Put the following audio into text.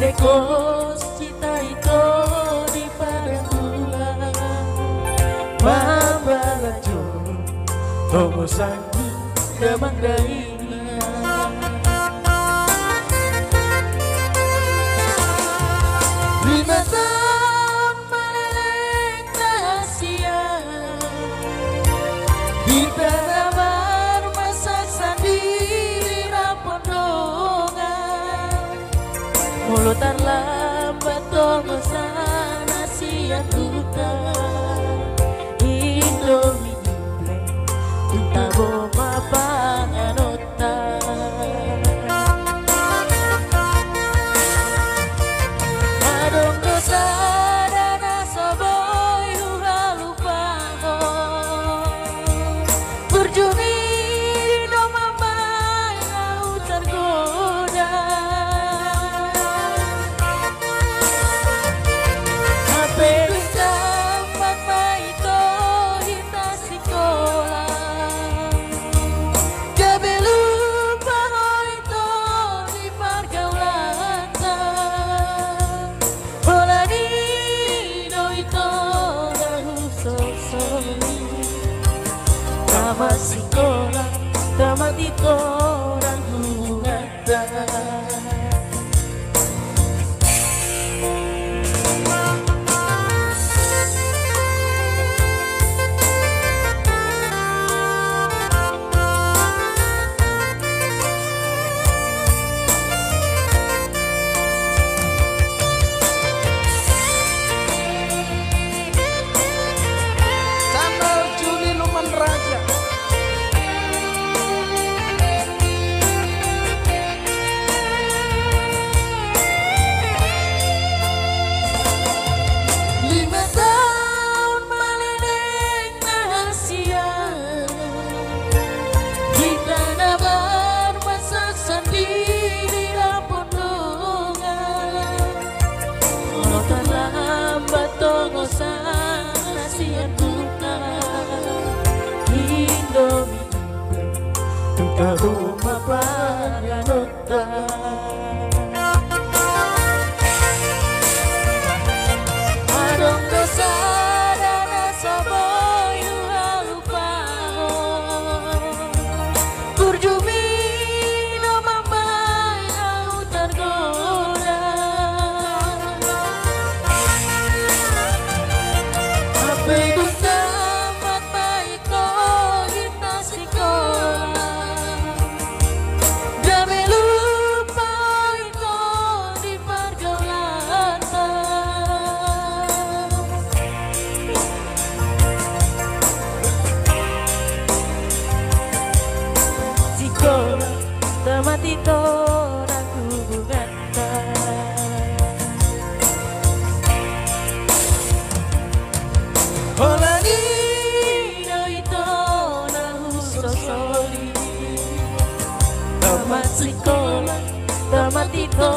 Bekos cita itu di pada bulan Mambalajo Tomo sangki demang daina Lima tahun meleleng rahasia di tanah baru masak sendiri rapondongan mulut terlambat tomo sana sia tuta Indomie kita boma panganota adong dosa dana soboy lupa berjuni di doma mau tergoda Ape tempat maito hita sekolah Gabe lupa itu di pergaulan Bola di do itu dahu sosoli Tamat sekolah, tamat itu orang hungata Channel Juni Luman Raja. Lima tahun meleleng rahasia di tanah bermasak sendiri rapondongan Kalau terlambat tunggu sana sian buka Indomie Tuka rumah panganota Adong dosa dana soboy lupa Burjumi no mamai au tergoda Ape dun tamat baik kita sekolah Gabe lupa itu di pergaulan Sekolah tamat itu aku bugata Bola di do itu dahu sosoli Tamat sekolah, tamat itu